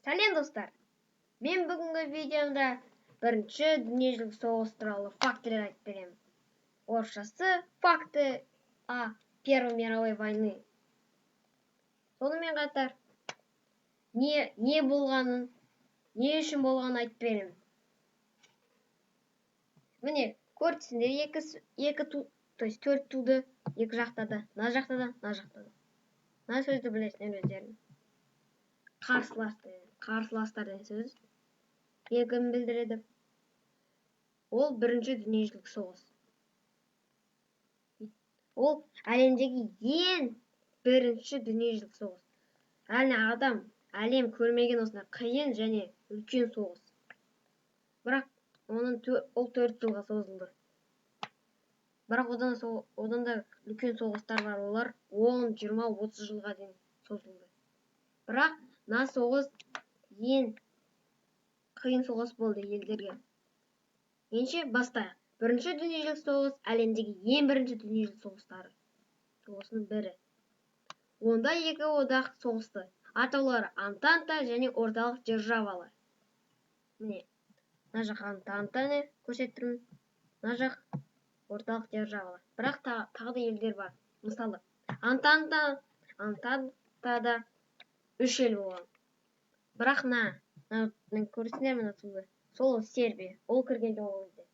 Сәлем достар! Мен бүгінгі видеомда бірінші дүниежүзілік соғыс туралы фактілер айтып беремін. Орысшасы факты о Первой мировой войны. Сонымен қатар не болғанын, не үшін болғанын айтып беремін. Міне, көрдіңіздер, төрт туды екі жақта да, мына жақта да, мына жақта да. Мына сөзді білесіңдер өздерің. Қарсыластар деген сөз екенін білдіреді. Ол бірінші дүниежүзілік соғыс. Ол әлемдегі ең бірінші дүниежүзілік соғыс. Әлем көрмеген осындай қиын және үлкен соғыс. Бірақ ол 4 жылға созылды. Бірақ одан да үлкен соғыстар бар, олар 10, 20, 30 жылға дейін созылды. Бірақ мына соғыс ең қиын соғыс болды елдерге. Ендеше бастайық. Бірінші дүниежүзілік соғыс әлемдегі ең бірінші дүниежүзілік соғысының бірі. Онда екі одақ соғысты. Атаулары Антанта және орталық державалар. Міне, мына жақ Антантаны көрсеттірмін. Мына жақ орталық державалар. Бірақ тағы да елдер бар. Мысалы, Антантада 3 ел болған. Бірақ көрсеңдер мына туды. Сол Сербия. Ол кірген жоқ ол жерде.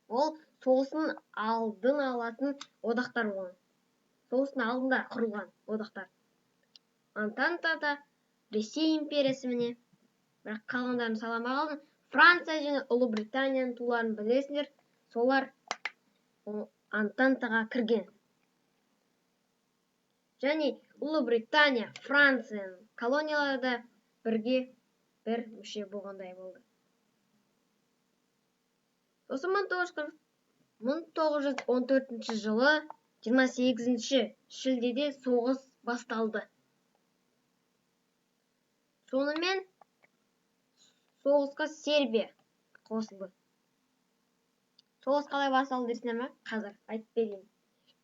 Ол соғыстың алдын алатын одақтар болған. Соғыстың алдында құрылған одақтар. Антантада Ресей империясы міне. Бірақ қалғандарын салама қалдым. Франция және Ұлыбританияның туларын білесіңдер. Солар Антантаға кірген. Және Ұлыбритания, Францияның колонияларда бірге бір мүше болғандай болды. Сосын 1914 жылы 28 шілдеде соғыс басталды. Сонымен соғысқа Сербия қосылды. Соғыс қалай басталды десіңдер ме? Қазір айтып берейін.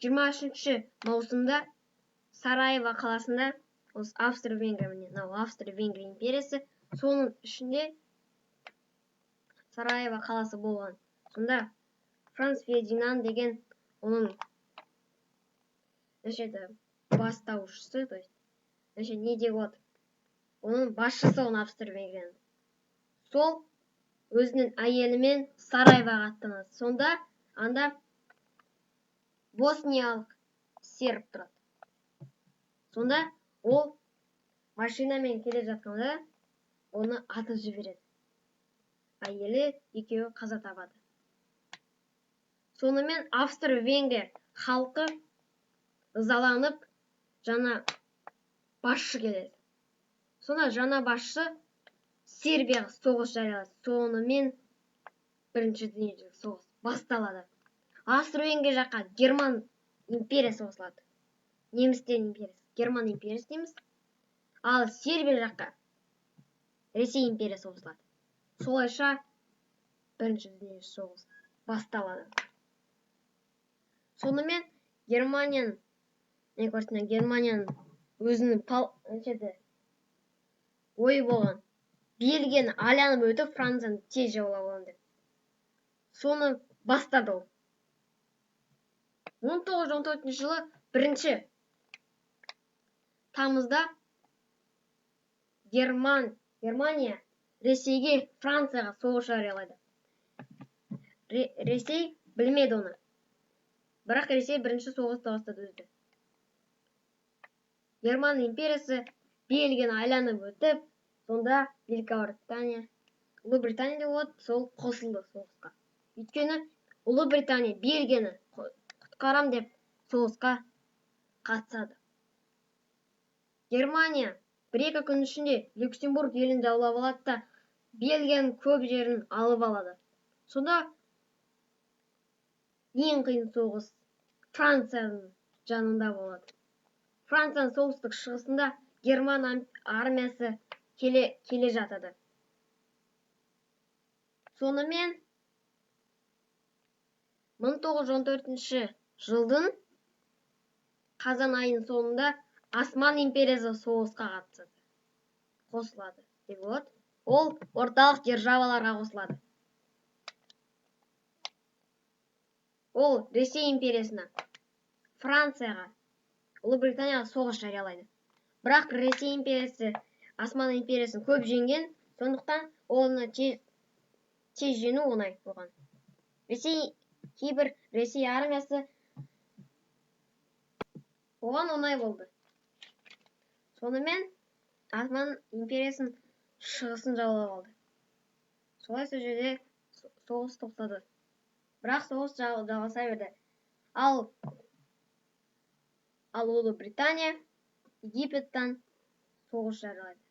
23 маусымда Сараево қаласында Австро-Венгрия империясы, соның ішінде Сараево қаласы болған. Сонда Франц Фердинанд деген оның бастаушысы, оның басшысы Австро-Венгрияның. Сол өзінің әйелімен Сараевоға аттанады. Сонда анда босниялық серб тұрады. Сонда ол машинамен келе жатқанда оны атып жібереді. Әйелі екеуі қаза табады. Сонымен Австро-Венгрия халқы ызаланып жаңа басшы келеді. Сонда жаңа басшы Сербияға соғыс жариялады. Сонымен бірінші дүниежүзілік соғыс басталады. Австро-Венгрия жаққа Герман империясы қосылады. Немістер империясы. Герман империясы дейміз. Ал Сербия жаққа Ресей империясы қосылады. Солайша бірінші дүниежүзілік соғыс басталады. Сонымен Германияның өзінің ойы болған. Бельгияны айланып өтіп, Францияны тез жаулап аламын деп. Соны бастады ол. 1914 жылы 1 тамызда Германия Ресейге, Францияға соғыс жариялайды. Ресей білмеді оны. Бірақ Ресей бірінші соғысты бастады өзі. Герман империясы Бельгияны айланып өтіп, сонда Ұлыбритания болады, сол қосылды соғысқа. Өйткені Ұлыбритания Бельгияны құтқарам деп соғысқа қатысады. Германия 1-2 күн ішінде Люксембург елін жаулап алады да Бельгияның көп жерін алып алады. Сонда ең қиын соғыс Францияның жанында болады. Францияның солтүстік шығысында Герман армиясы келе жатады. Сонымен 1914 жылдың қазан айының соңында Осман империясы соғысқа қатысады. қосылады деп болады. Ол орталық державаларға қосылады. Ол Ресей империясына, Францияға, Ұлыбританияға соғыс жариялайды. Бірақ Ресей империясы Осман империясын көп жеңген, сондықтан оны тез жеңу оңай болған. Кейбір Ресей армиясы оған оңай болды. Сонымен Осман империясын шығысын жаулап алды. Солай сол жерде соғыс тоқтады. Бірақ соғыс жалғаса берді. Ал Ұлыбритания Египеттен соғыс жариялайды.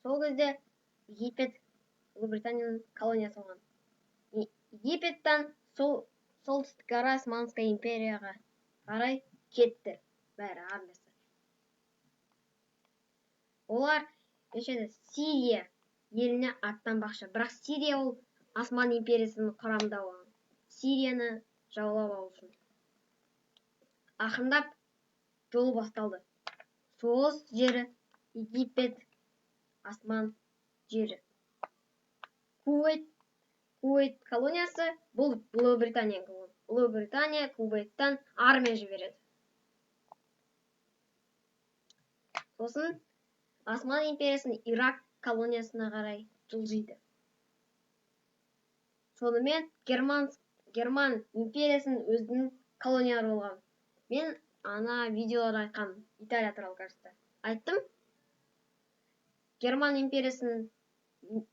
Сол кезде Египет Ұлыбританияның колониясы болған. Египеттен солтүстік Османская империяға қарай кетті бәрі армиясы. Олар Сирия еліне аттанбақшы. Бірақ Сирия ол Осман империясының құрамында болған. Сирияны жаулап алу үшін. Ақырындап жолы басталды. Соғыс жері Египет, Осман жері. Кувейт колониясы бұл Ұлыбритания колониясы. Ұлыбритания Кувейттен армия жібереді. Сосын Осман империясының Ирак колониясына қарай жылжиды. Сонымен Герман империясының өзінің колониялары болған. Мен ана видеоларда айтқам, Италия туралы кажется. Айттым. Герман империясының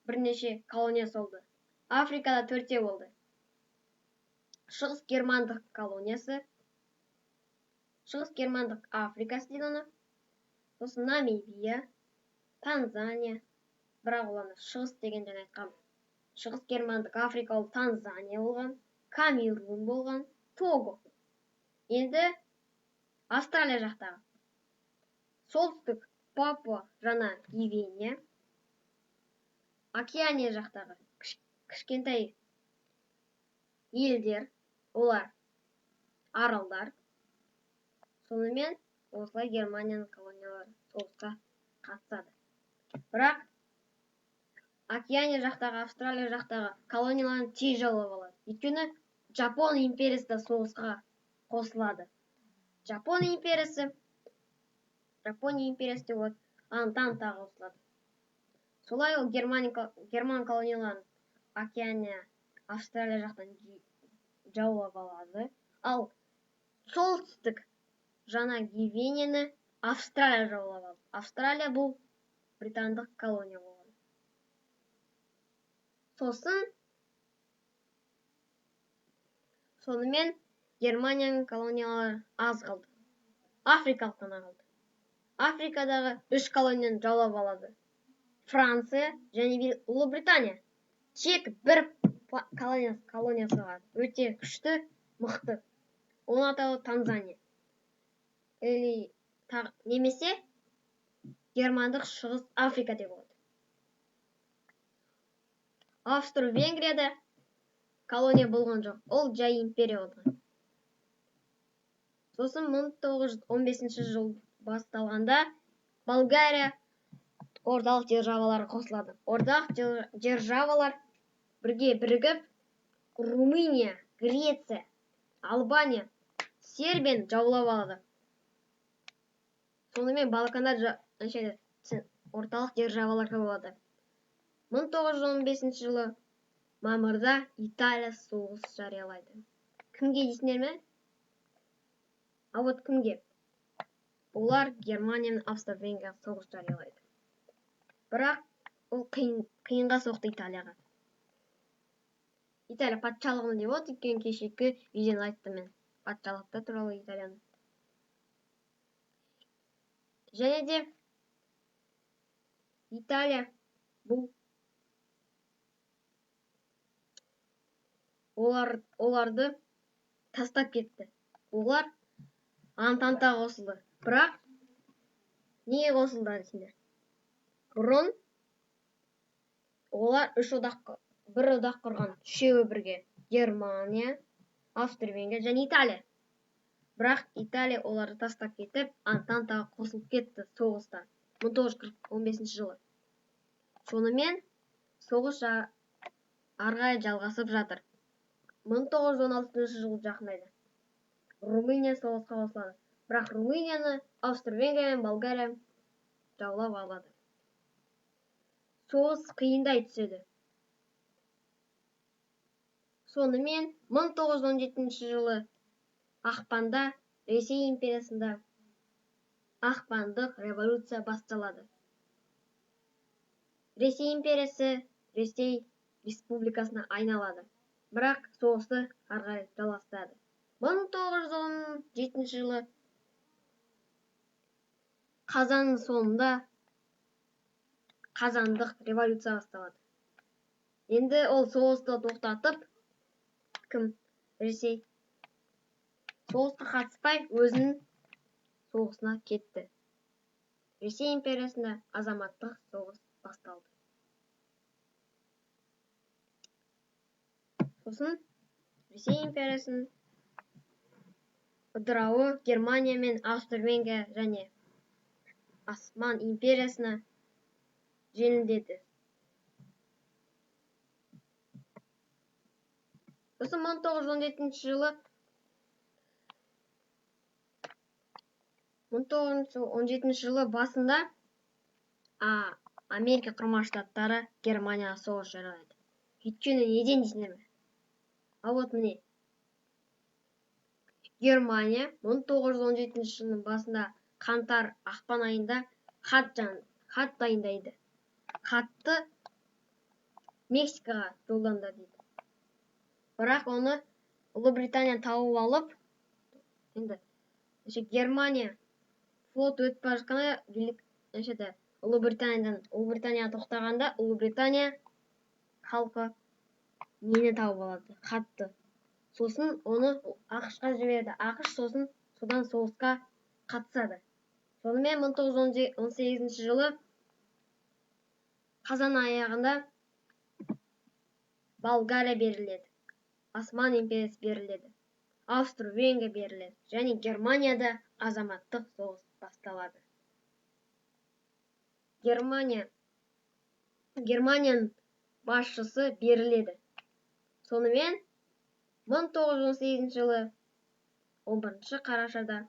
бірнеше колониясы болды. Африкада 4 болды. Шығыс германдық колониясы, Шығыс германдық Африкасы дейді оны. Сосын Намибия, Танзания, бірақ оланы шығыс деген және айтқам. Шығыс германдық Африка ол Танзания болған, Камерун болған, Того. Енді Австралия жақтағы. Солтүстік Папуа Жаңа Гвинея, Океания жақтағы кішкентай елдер, олар аралдар. Сонымен осылай Германияның колониялары соғысқа қатысады. Бірақ Океания жақтағы, Австралия жақтағы колонияларын тез жаулап алады. Өйткені Жапон империясы да соғысқа қосылады. Жапон империясы деп болады, Антантаға қосылады. Солай ол герман колонияларын Океания, Австралия жақтан жаулап алады. Ал солтүстік Жаңа Гвинеяны Австралия жаулап алды. Австралия бұл британдық колония болған. Сонымен Германияның колониялары аз қалды. Африкалықтан қалды. Африкадағы 3 колонияны жаулап алады. Франция және Ұлыбритания. Тек бір колониясы бар. Өте күшті, мықты. Оның атауы Танзания. Немесе германдық шығыс Африка деп болады. Австро-Венгрияда колония болған жоқ. Ол жай империя болған. Сосын 1915 жыл басталғанда Болгария орталық державалары қосылады. Орталық державалар бірге бірігіп Румыния, Греция, Албания, Сербияны жаулап алады. Сонымен Балкандар орталық державаларға болады. 1915 жылы мамырда Италия соғыс жариялайды. Кімге дейсіңдер ме? А вот кімге? Олар Германия мен Австро-Венгрия соғыс жариялайды. Бірақ ол қиынға соқты Италияға. Италия патшалығын деп от, өйткені кешегі видеоны айттым мен. Патшалықта туралы Италияны. Және де Италия бұл оларды тастап кетті. Олар Антантаға қосылды. Бірақ неге қосылды десеңдер? Бұрын олар бір одақ құрған, үшеуі бірге. Германия, Австро-Венгрия және Италия. Бірақ Италия оларды тастап кетіп, Антантаға қосылып кетті соғыста. 1915 жылы. Сонымен соғыс ары қарай жалғасып жатыр. 1916 жылы жақындайды. Румыния соғысқа қосылады. Бірақ Румынияны Австро-Венгрия мен Болгария жаулап алады. Соғыс қиындай түседі. Сонымен 1917 жылы ақпанда Ресей империясында ақпандық революция басталады. Ресей империясы Ресей республикасына айналады. Бірақ соғысты ары қарай жалғастырады. 1917 жылы қазанның соңында қазандық революция басталады. Енді ол соғысты тоқтатып, Ресей соғысқа қатыспай өзінің соғысына кетті. Ресей империясында азаматтық соғыс басталды. Сосын Ресей империясының ыдырауы Германия мен Австро-Венгрия және Осман империясына жеңілдеді. Сосын 1917 жылы 1917 жылы басында Америка құрама штаттары Германияға соғыс жариялайды. Өйткені неден дейсіңдер ме? Вот міне. Германия 1917 жылының басында қаңтар ақпан айында хат дайындайды. Хатты Мексикаға жолданды дейді. Бірақ оны Ұлыбритания тауып алып, енді Германия флот өтіп бара жатқанда Ұлыбританияға тоқтағанда Ұлыбритания халқы нені тауып алады? Хатты. Сосын оны ақш-қа жібереді. ақш содан соғысқа қатысады. Сонымен 1918 жылы қазан аяғында Болгария беріледі. Осман империясы беріледі. Австро-Венгрия беріледі. Және Германияда азаматтық соғыс басталады. Германияның басшысы беріледі. Сонымен 1918 жылы 11 қарашада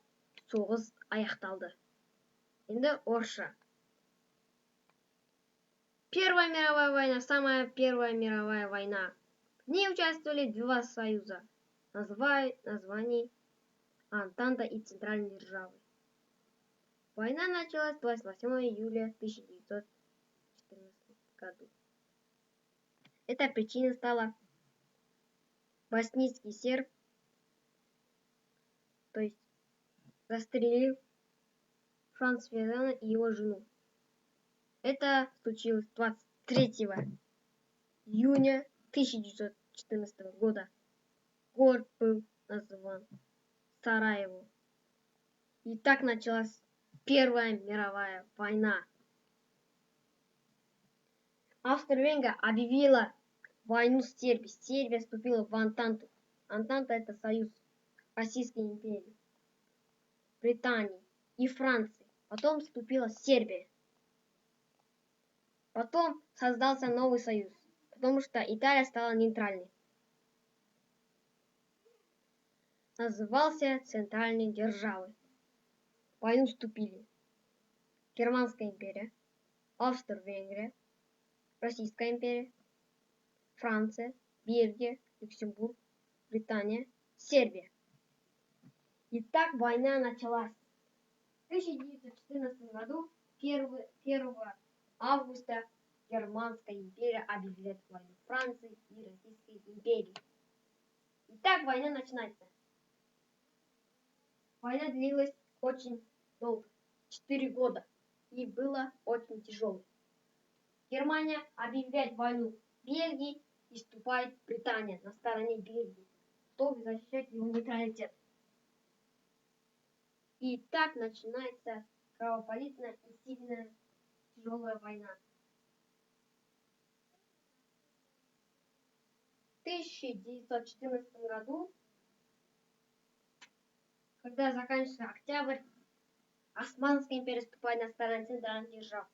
соғыс аяқталды. Енді орысша. Первая мировая война, самая первая мировая война. В ней участвовали два союза, названий Антанта и Центральной державы. Война началась 28 июля 1914 году. Эта причина стала боснийский серб, то есть застрелил Франца Фердинанда и его жену. Это случилось 23 июня 1914 года. Город был назван Сараево. И так началась Первая мировая война. Австро-Венгрия объявила войну с Сербией. Сербия вступила в Антанту. Антанта — это союз Российской империи, Британии и Франции. Потом вступила Сербия. Потом создался новый союз, потому что Италия стала нейтральной. Назывался Центральной державой. В войну вступили Германская империя, Австро-Венгрия, Российская империя, Франция, Бельгия, Люксембург, Британия, Сербия. И так война началась. В 1914 году, 1 августа, Германская империя объявляет войну Франции и Российской империи. И так война начинается. Война длилась очень долго, 4 года, и было очень тяжело. Германия объявляет войну Бельгии и вступает Британия на стороне Бельгии, чтобы защищать его нейтралитет. И так начинается кровопролитная и сильная тяжелая война. В 1914 году, когда заканчивается октябрь, Османская империя вступает на сторону центральных держав.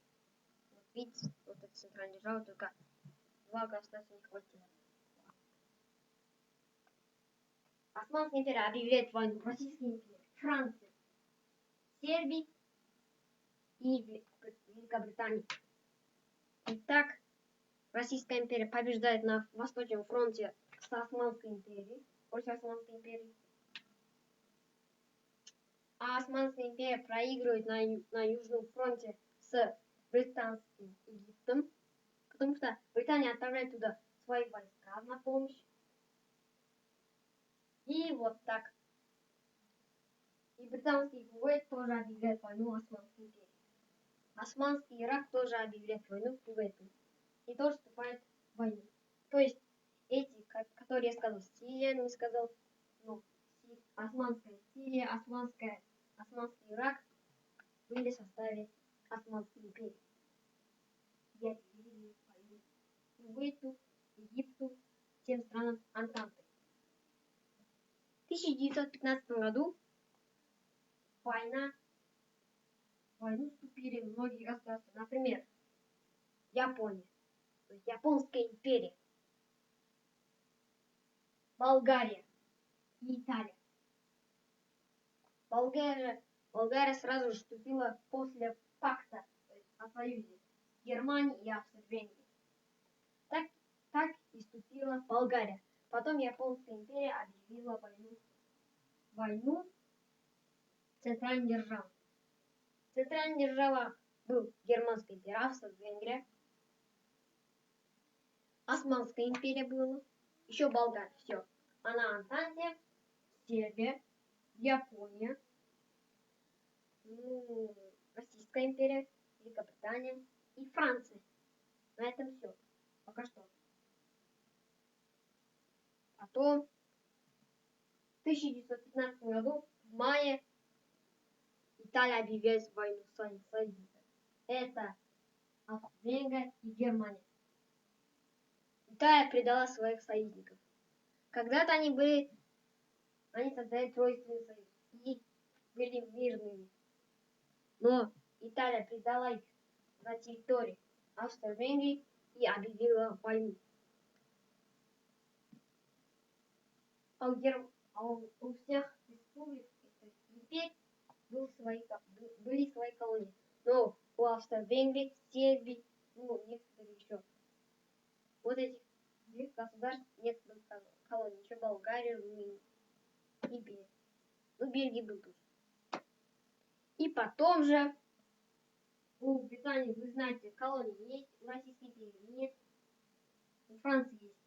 Вот видите, вот это центральная держава, только два государства не хватило. Османская империя объявляет войну Российской империи, Франции, Сербии и Великобритании. Итак, Российская империя побеждает на Восточном фронте с Османской империей, против Османской империи. А Османская империя проигрывает на Южном фронте с британским Египтом, потому что Британия отправляет туда свои войска на помощь. И вот так. И британский Кувейт тоже объявляет войну Османской империи. Османский Ирак тоже объявляет войну Кувейту. И тоже вступает в войну. То есть эти, которые я сказал, Сирия, не сказал, ну, Османская Сирия, Османский Ирак были в составе Османской империи. И объявили войну Кувейту, Египту, всем странам Антанты. В 1915 году в войну вступили многие государства. Например, Япония, то есть Японская империя, Болгария и Италия. Болгария сразу же вступила после пакта, то есть о союзе Германии и Австро-Венгрии. Так и вступила Болгария. Потом Японская империя объявила войну центральной державы. Центральная держава был Германская империя, Австро-Венгрия. Османская империя была, еще Болгария, все. А на Антанте Сербия, Япония, Российская империя, Великобритания и Франция. На этом все. Пока что. Потом в 1915 году в мае Италия объявляет войну своим союзникам. Это Австро-Венгрия и Германия. Италия предала своих союзников. Когда-то они создали Тройственный союз и были мирными. Но Италия предала их на территории Австро-Венгрии и объявила войну. А у всех республик теперь были свои колонии. Но у Австро-Венгрии, Сербии, некоторые еще. Вот этих двух государств некоторых колоний. Еще Болгария, Румыния и Бельгия. Бельгия был тоже. И потом же у Британии, вы знаете, колонии есть, у Российской империи нет, у Франции есть.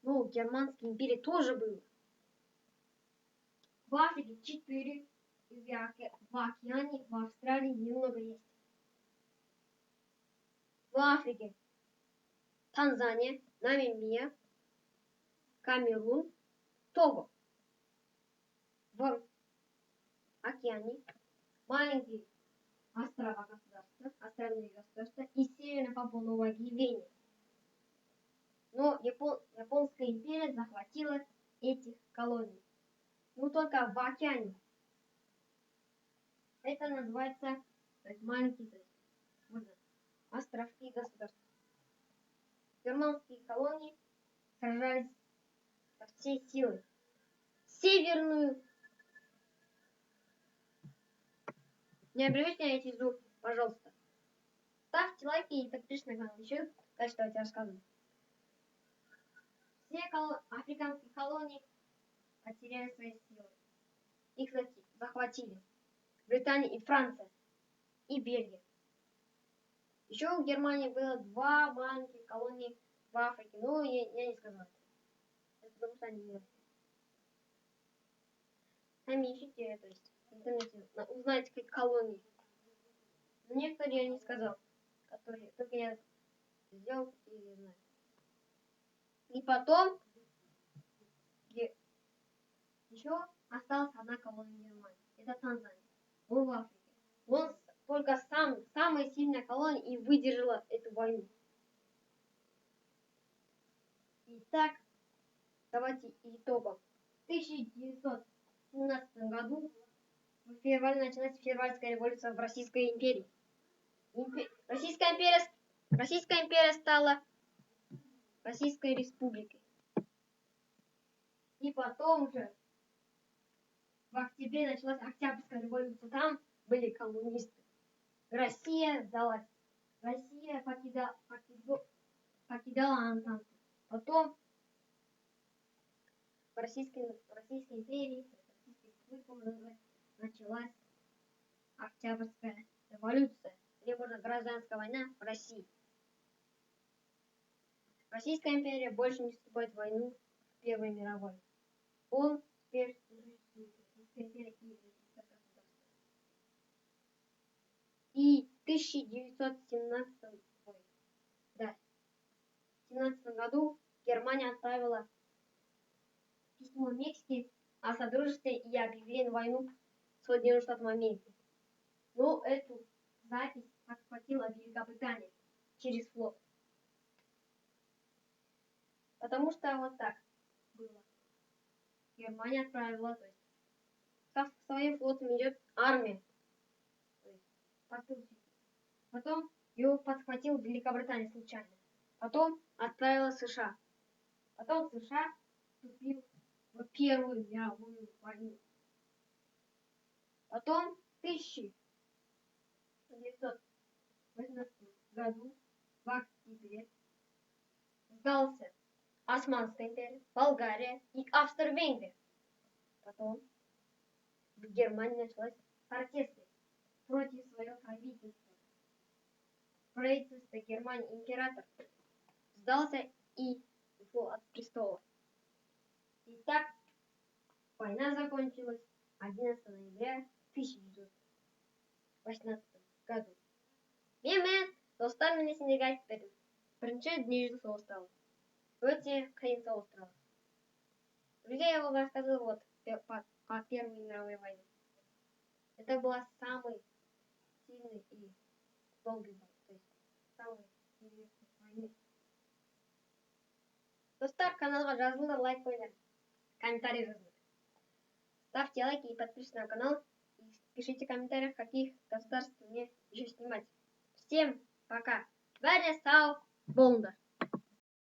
Но у Германской империи тоже было. В Африке 4, в океане, в Австралии немного есть. В Африке Танзания, Намибия, Камерун, Того. В океане маленькие островные государства и Северная Папуа-Новая Гвинея. Но Японская империя захватила этих колоний. Только в океане. Это называется, то есть маленькие, то есть, островки государства. Германские колонии сражались со всей силы. Северную. Не обращайте на эти звуки, пожалуйста. Ставьте лайки и подпишитесь на канал. Еще дальше давайте рассказывать. Все африканские колонии потеряли свои силы. Их захватили Британия и Франция, и Бельгия. Еще у Германии было 2 маленьких колонии в Африке. Но я не сказала. Это потому что они не. Сами ищите, то есть в интернете, узнайте какие колонии. Но некоторые я не сказал, которые только я сделал и знаю. И потом еще осталась одна колония Германии. Это Танзания. Он в Африке. Он только самая сильная колония и выдержала эту войну. Итак, давайте итогом. В 1917 году в феврале началась февральская революция в Российской империи. Российская империя стала Российской республикой. И потом же в октябре началась Октябрьская революция. Там были коммунисты. Россия сдалась. Россия покидала Антанту. Потом в Российской империи, началась Октябрьская революция, или можно гражданская война в России. Российская империя больше не вступает в войну в Первой мировой. Он теперь Российская империя и Российское государство. И в 1917 году Германия отправила письмо Мексике о содружестве и объявила войну Соединенным Штатам Америки. Но эту запись подхватила Великобритания через флот. Потому что вот так было. Германия отправила, то есть со своим флотом идет армия. То есть потом его подхватил Великобритания случайно. Потом отправила США. Потом США вступил в Первую мировую войну. Потом в 1918 году в октябре сдался Османская империя, Болгария и Австро-Венгрия. Потом в Германии началось протесты против своего правительства. Правительство Германии, император, сдался и ушел от престола. И так война закончилась 11 ноября 1918 году. Мен достар мен сендерге айтып бердім. Бірінші дүниежүзілік соғыс туралы. Өте қиын соғыс туралы. Друзья, я вам рассказывал вот по Первой мировой войне. Это была самый сильный и долгий бой. То есть самый интересный войны. Достар, каналға жазылыңдар, лайк қойыңдар, комментарий жазыңдар. Ставьте лайки и подписывайтесь на канал. И пишите в комментариях, каких государств мне еще снимать. Всем пока. Бәріне сау болыңдар.